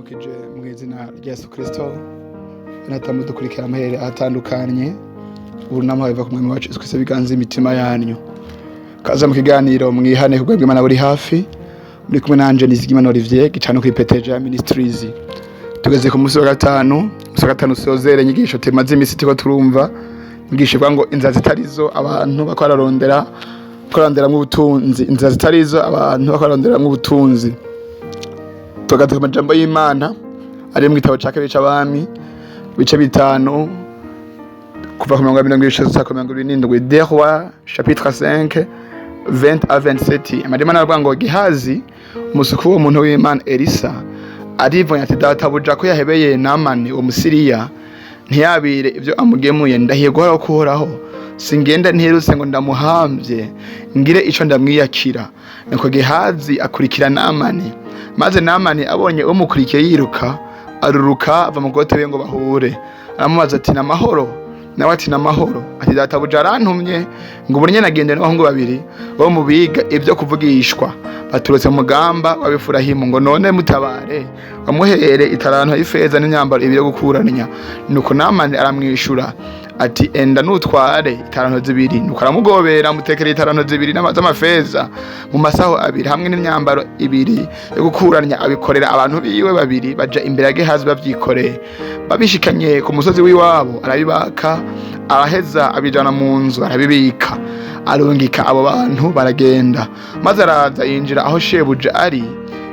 ndabaramukije mu izina rya Yesu Kristo natamudukurikira amahere atandukanye ubunama biva ku mwami wacu Yesu Kristo biganza imitima yanyu kaza mu kiganiro mwihane kubwebwe Imana buri hafi muri kumwe nanje NIZIGIYIMANA Olivier gicano kuri P.T.G.A MINISTRIES tugeze ku musi wa gatanu sozere nyigisho temaze imisi tiko turumva nyigisho ngo inzira zitarizo abantu bakorondera mu butunzi inzira zitarizo abantu bakorondera mu butunzi tugateka amajambo y'Imana ari mu gitabo cya kabiri c'abami bice bitanu kuva ku 27 des rois chapitre 5 20 à 27 amadimana aravuga ngo Gehazi umusuku w'umuntu w'Imana Elisa arivanya ati databuja ko yahebeye Namani uwo Musiriya ntiyabire ibyo amugemuye ndahiye guhora kuhoraho singenda nterutse ngo ndamuhambye ngire ico ndamwiyakira nuko Gehazi akurikira Namani maze Namani abonye umukurikiye yiruka aruruka ava mu gote we ngo bahure aramubaza ati namahoro nawe ati namahoro ati databuja arantumye ngo ubunye nagende n'abahungu babiri bo mubiga ibyo kuvugishwa baturutse mu mugamba wabifurahimu ngo none mutabare bamuhere itarantu y'ifeza n'imyambaro ibyo gukuranya nuko Namani aramwishura ati enda nutware itarantu zibiri nuko aramugobera mutekere itarantu zibiri n'amafeza mu masaho abiri hamwe n'imyambaro ibiri yo gukuranya abikorera abantu biwe babiri baja imbere ya Gehazi bavyikoreye babishikanye ku musozi w'iwabo arabibaka araheza abijana mu nzu arabibika arungika abo bantu baragenda maze araza yinjira aho shebuja ari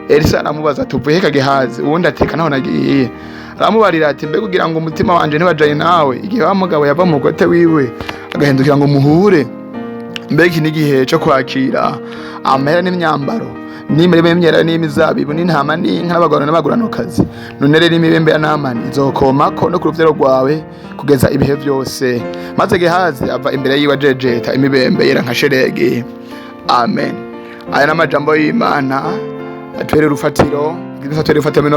Elisa aramubaza tuvuye ka Gehazi ubundi ateka naho nagiye aramubarira ati mbega kugira ngo umutima wanje ntiwajaye nawe igihe wa mugabo yava mu gote wiwe agahindukira ngo muhure mbega n'igihe cyo kwakira amahera n'imyambaro n'imirimo y'imyera n'imizabibu n'intama n'inka n'abagorano n'abaguranokazi none rero imibembe ya Namani izokomako no ku ruvyaro rwawe kugeza ibihe byose maze Gehazi ava imbere yiwe jejeta imibembe yera nka sherege amen aya n'amajambo y'Imana atwere urufatiro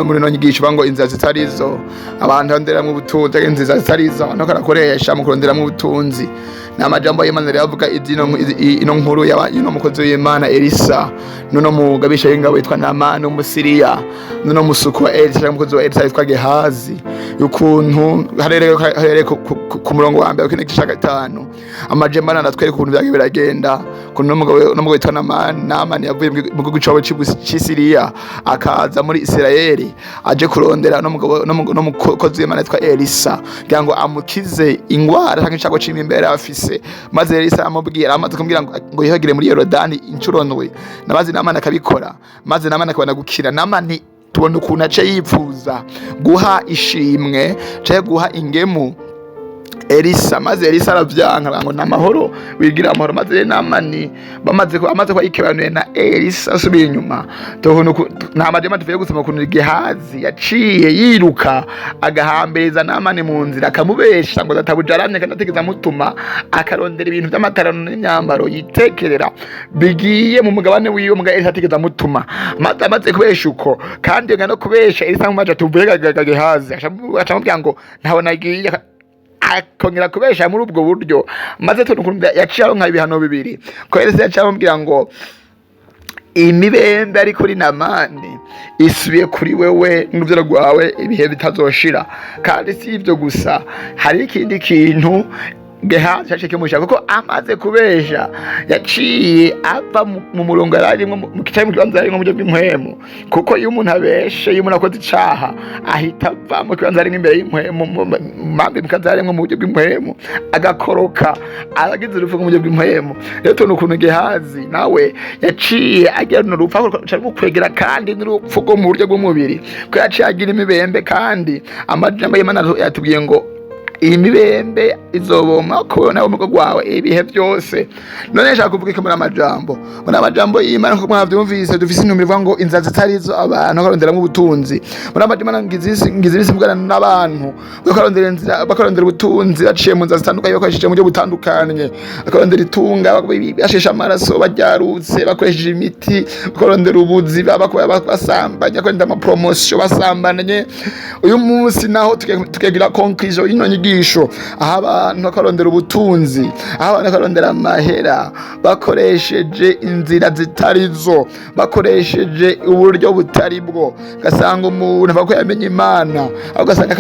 muri no nyigisho bango inzira zitarizo abantu bandera mu butunzi inzira zitarizo abantu karakoresha mu kurondera mu butunzi n'amajambo y'Imana yavuga ino nkuru y'ino mukozi w'Imana Elisa nuno mugabisha y'ingabo yitwa Namani umusiriya nuno musuku wa Elisa mukozi wa Elisa yitwa Gehazi yukuntu harere ku murongo wa mbere k'igice cya 5 amajambo natwereka ukuntu byagiye biragenda kuno mugabo yitwa Namani yavuye mu gihugu cy'Isiriya akaza muri Israeli aje kurondera no mukozi w'Imana yitwa Elisa kugira ngo amukize ingwara cyangwa icyago cy'imimbere afise maze Elisa amubwira amaze kumbwira ngo yihagire muri Yorodani incuro ndwi nabazi Namani akabikora maze Namani akabona gukira Namani tubona ukuntu ace yipfuza guha ishimwe cyo guha ingemu Elisa maze Elisa aravyanka ngo namahoro wigira amahoro maze Namani amaze kwa ikebanuye na Elisa asubira inyuma tubona nta majema tuvuye gusoma kuntu Gehazi yaciye yiruka agahambiriza Namani mu nzira akamubesha ngo databujaramye kandi ategeza mutuma akarondera ibintu by'amatarano n'imyambaro yitekerera bigiye mu mugabane wiwe muga Elisa ategeza mutuma amaze kubesha uko kandi ngano kubesha Elisa mumaje tuvuye Gehazi acamubwira ngo ntabona giye akongera kubesha muri ubwo buryo maze tunukuntu yaciye nka ibihano bibiri ko Elisa yaciye amubwira ngo imibembe ari kuri Namani isubiye kuri wewe n'urubyaro rwawe ibihe bitazoshira kandi si ibyo gusa hari ikindi kintu Gehazi yashike mushaka kuko amaze kubesha yaciye ava mu murongo arimo mu kicaye mu kibanza arimo mu buryo bw'impwemu kuko iyo umuntu abeshe iyo umuntu akoze icaha ahita ava mu kibanza arimo imbere y'impwemu mambe mu kibanza arimo mu buryo bw'impwemu agakoroka aragize urufu mu buryo bw'impwemu rero tubona ukuntu Gehazi nawe yaciye agira n'urupfu cyangwa kwegera kandi n'urupfu rwo mu buryo bw'umubiri ko yaciye agira imibembe kandi amajambo y'Imana yatubwiye ngo imibembe izoboma ko nawe mugo gwawe ibihe byose none nshaka kuvuga ko muri amajambo y'Imana ko mwavyumvise dufise intumire ngo inzira zitarizo abantu bakorondera mu butunzi muri amajambo ngizisi mugana n'abantu bakorondera ubutunzi baciye mu nzira zitandukanye bakoresheje mu buryo butandukanye bakorondera itunga bashesha amaraso baryarutse bakoresheje imiti bakorondera ubuzi basambanya bakorondera ama promotion basambanye uyu munsi naho tukagira conclusion y'ino inyigisho, aho abantu bakarondera ubutunzi, aho abantu bakarondera amahera bakoresheje inzira zitarizo, bakoresheje uburyo butari bwo. Ugasanga umuntu avuga ko yamenye Imana, aho ugasanga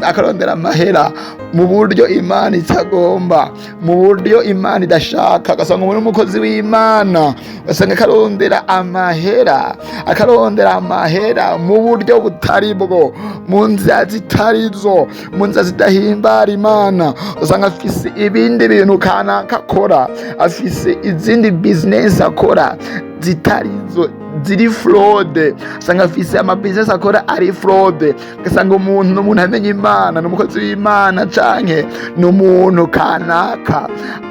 akarondera amahera mu buryo Imana itagomba, mu buryo Imana idashaka. Ugasanga umuntu w'umukozi w'Imana, ugasanga akarondera amahera mu buryo butari bwo, mu nzira zitarizo, mu nzira zidahimbara Imana. Ugasanga afise ibindi bintu kanaka akora, afise izindi business akora zitarizo, ziri fraude. Usanga afise ama business akora ari fraude. Ugasanga umuntu amenye Imana, n'umukozi w'Imana canke n'umuntu kanaka,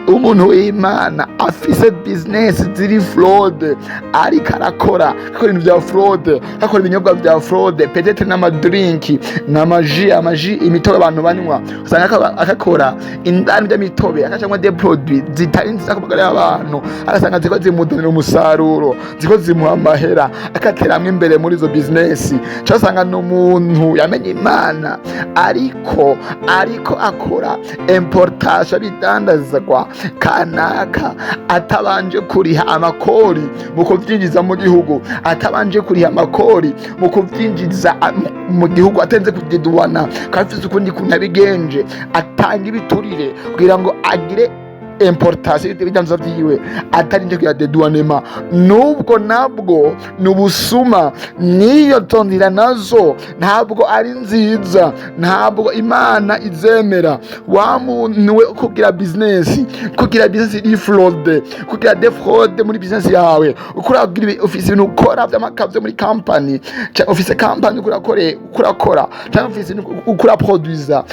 umuntu w'Imana afise business ziri fraude, ariko arakora ibintu vya fraude, akora ibinyobwa vya fraude, peut-être n'amadrink, n'amaji, imitobe abantu banywa. Usanga akakora indani by'imitobe, akacamwa des produits zitari nziza ku magara y'abantu, agasanga ziko zimudonera umusaruro, ziko zimuha amahera, akateramwe imbere muri izo business. Cyasanga n'umuntu yamenye Imana, ariko akora importation bidandazwa kanaka, atabanje kuriha amakori mu kuvyinjiza mu gihugu, atabanje kuriha amakori mu kuvyinjiza mu gihugu, atenze kudiduana, kafise ukundi kuntu abigenje, atanga ibiturire kugira ngo agire importation y'ibidandazwa vyiwe, atarinje kuyadeduanema. Nubwo nabwo n'ubusuma, niyo tondira nazo ntabwo ari nziza, ntabwo Imana izemera. Wa muntu we kugira business iri fraude, kugira defraude muri business yawe, ukuragira office ibintu ukora by'amakavyo muri company, office company kurakora cyangwa office ukura producer,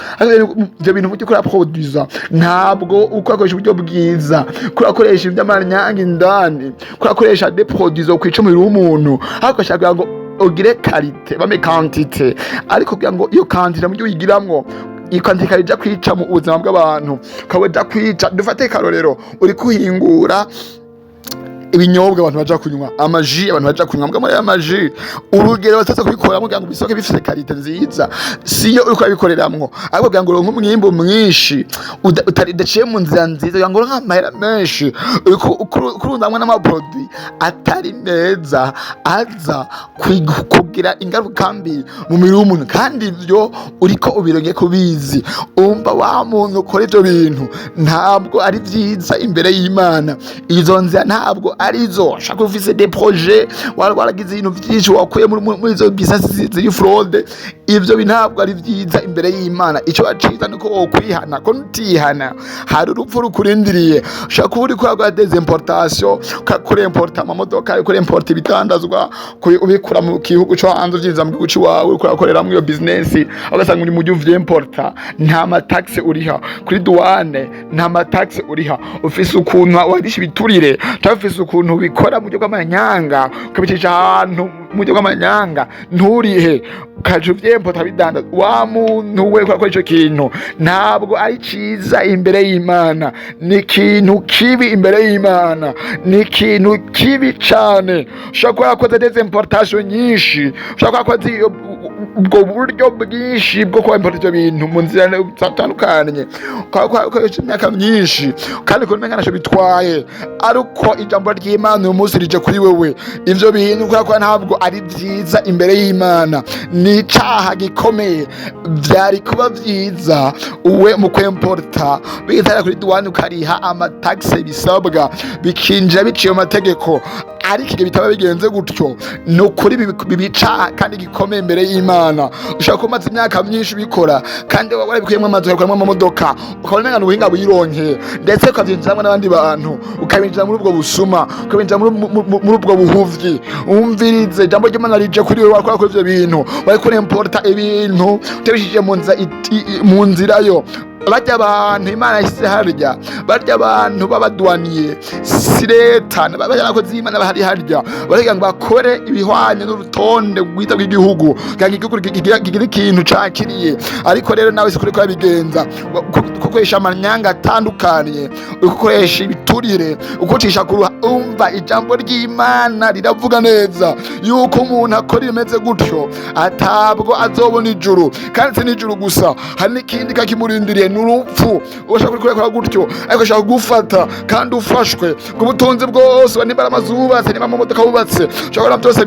ibyo bintu ukora producer, ntabwo ukoresha uburyo bwiza, kurakoresha iby'amanyanga indani, kurakoresha des produits zo kwica umubiri w'umuntu, ariko shaka ngo ugire qualité bame quantité, ariko kugira ngo iyo quantité mu gihe uyigiramwo ikandika rija kwica mu buzima bw'abantu, kaweja kwica. Dufate karorero, uri kuhingura ibinyobwa abantu baja kunywa, amaji abantu baja kunywa, mbwa muri amaji urugero batase kubikora kugira ngo bisoke bifite qualité nziza, siyo uriko abikoreramwo, ariko kugira ngo uronke umwimbo mwinshi utaridaciye mu nzira nziza, kugira ngo uronke amahera menshi, kurundamwe n'ama produit atari meza, aza kugira ingaruka mbi mu mubiri w'umuntu, kandi ivyo uriko ubironke kubizi. Umva wa muntu ukora ivyo bintu ntabwo ari vyiza imbere y'Imana. Izo nzira ntabwo arizo. Shaka ufise des projets, waragize ibintu vyinshi wakuye muri izo business ziri fraude, ivyo ntabwo ari vyiza imbere y'Imana. Ico baciza nuko wokwihana, ko nutihana hari urupfu rukurindiriye. Shaka uri kwa des importations, ukakora importa amamodoka, ukora importa ibitandazwa, ubikura mu gihugu cyo hanze uvyiza mu gihugu ciwawe, ukurakoreramwo iyo business, ugasanga uri mu gihugu vy'importa, nta mataxe uriha kuri douane, nta mataxe uriha, ufise ukuntu warisha ibiturire, ufise ukuntu ubikora mu gihugu amanyanga, ukabicisha ahantu mu gihugu amanyanga, nturihe ukaje uvyemporta bidanda. Wa muntu we kwa ico kintu ntabwo ari ciza imbere y'Imana, ni ikintu kibi imbere y'Imana, ni ikintu kibi cane. Ushobora yakoze des importations nyinshi, ushobora yakoze ubwo buryo bwinshi bwo kwa importa ivyo bintu mu nzira zitandukanye, ukoresha imyaka myinshi, kandi kumenga naco bitwaye, ariko ijambo ry'Imana umunsi rije kuri wewe, ivyo bintu kwa ntabwo ari vyiza imbere y'Imana, ni icaha gikomeye. Vyari kuba vyiza uwe mu kwemporta bitara kuri douane ukariha amataxe bisabwa, bikinjira biciye mu mategeko, ariko igihe bitaba bigenze gutyo, nukuri bibica kandi gikomeye imbere y'Imana. Ushaka kumaza imyaka myinshi ubikora, kandi warabikuyemwo amazu, ukabikoramo amamodoka, ukabona ubuhinga buyironkeye, ndetse ukavyinjiramwo n'abandi bantu, ukabinjira muri ubwo busuma, ukabinjira muri ubwo buhuvyi. Umvirize ijambo ry'Imana rije kuri wewe, wakora kuri ivyo bintu, wariko importa ibintu utebishije mu nzira yo. Barya abantu Imana yashyize harya, barya abantu b'abadwaniye, si leta n'abakozi b'Imana bahari harya baragira ngo bakore ibihwanye n'urutonde rwita rw'igihugu kandi igihugu kigira ikintu cakiriye. Ariko rero nawe si kuriko yabigenza ukoresha amanyanga atandukanye, ukoresha ibiturire, ukocisha umva ijambo ry'Imana riravuga neza yuko umuntu akora ibimeze gutyo atabwo azobona ijuru. Kandi si n'ijuru gusa, hari n'ikindi kakimurindiriye n'urupfu. Ushaka kurikora gutyo ariko ushaka gufata kandi ufashwe ku butunzi bwose, niba amazu bubatse, niba amamodoka bubatse, ushobora byose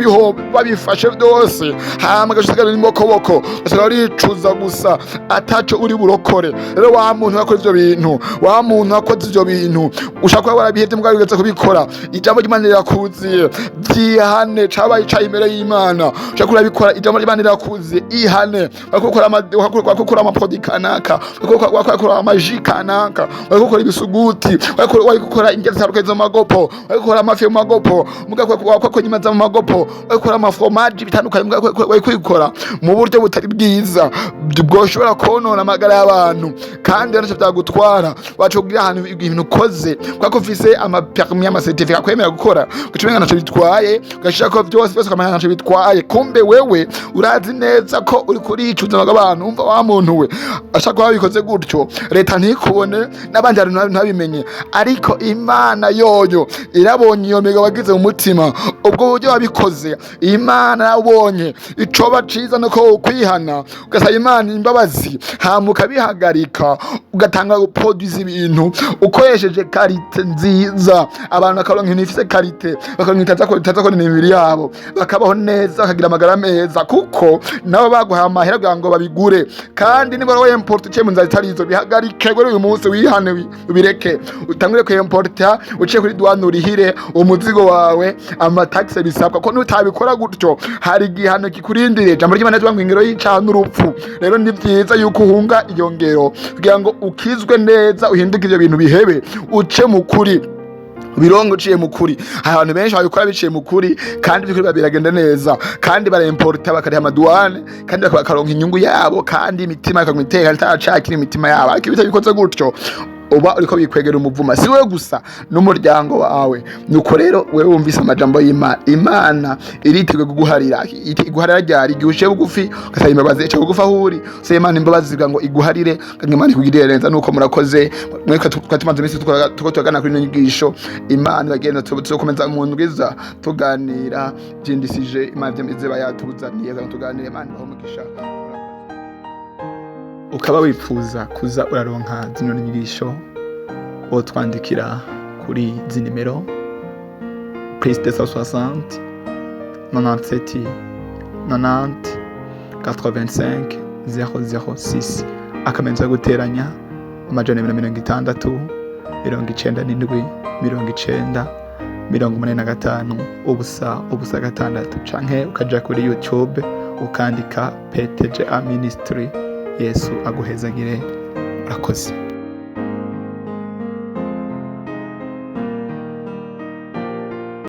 babifashe byose, hama gashikana n'imokoboko, ushobora ricuza gusa ataco uri burokore. Rero wa muntu wakora ivyo bintu, wa muntu wakoze ivyo bintu, ushaka kuba warabihevye mugabo ugeze kubikora, ijambo ry'Imana rirakuziye, byihane cabaye icaye imbere y'Imana. Ushaka kurabikora, ijambo ry'Imana rirakuziye, ihane. Wakukora amapodi kanaka, wakukora amaji kanaka, wakukora ibisuguti, wakukora ingeri zitaruke zo magopo, wakukora amafi yo magopo, wakukora inyama zo magopo, wakukora amafromaji bitandukanye, wakukora mu buryo butari bwiza bwoshobora konona amagara y'abantu. Kandi anacho byagutwara wacogira ahantu ibintu ukoze kwako ufise amapermis y'amacertificat kwemera gukora, kucimenga naco bitwaye, ugashira ko byose kamenya naco bitwaye. Kumbe wewe urazi neza ko uri kuricuza abantu. Umva wa muntu we ashaka wabikoze gutyo, leta ntikubone n'abandi ntabimenye, ariko Imana yoyo irabonye iyo mega wagize mu mutima. Ubwo buryo wabikoze Imana yabonye icoba ciza nuko ukwihana ugasaba Imana imbabazi, hama ukabihagarika ugatanga guproduce ibintu ukoresheje karite nziza. Abantu bakaronka inifise karite, bakaronka itaza ko n'imibiri yabo, bakabaho neza, bakagira amagara meza, kuko nabo baguha amahera kugira ngo babigure. Kandi niba wowe import cye mu ZITARIZO bihagarike gore uyu munsi wihane ubireke, utangure ku importa uciye kuri douane urihire umuzigo wawe amataxe bisabwa. Ko nutabikora gutyo hari igihano kikurindire. Jambo ry'Imana rivuga ngo ingero y'icyaha n'urupfu. Rero ni byiza yuko uhunga iyo ngero kugira ngo ukizwe neza, uhinduke ivyo bintu bihebe, uce mu kuri birongo uciye mu kuri. Abantu benshi babikora biciye mu kuri kandi bikuri biragenda neza, kandi barayimporta bakariha amaduane kandi bakaronka inyungu yabo, kandi imitima ikagwiteka itacakira imitima yabo. Ariko bitabikoze gutyo uba uriko bikwegera umuvuma, si wewe gusa n'umuryango wawe. Nuko rero wewe wumvise amajambo y'Imana, Imana iritegwe kuguharira. Iguharira ryari? Igihe uciye bugufi ugasaba imbabazi, uciye bugufi aho uri usaba Imana imbabazi kugira ngo iguharire kandi Imana ikugirire neza. Nuko murakoze mweka twatumaze iminsi tuko tugana kuri inyigisho. Imana bagenda tuzokomeza mu ndwiza tuganira byindisije Imana byemeze bayatuzaniye kandi tuganire. Imana bamugisha. Ukaba wifuza kuza uraronka zino nyigisho, wotwandikira kuri izi nimero +260 97 90 85 006 akamenza guteranya amajana 260 97 90 85 ubusa gatandatu, canke ukaja kuri YouTube ukandika P.T.G.A Ministry. Yesu aguhezagire. Urakoze.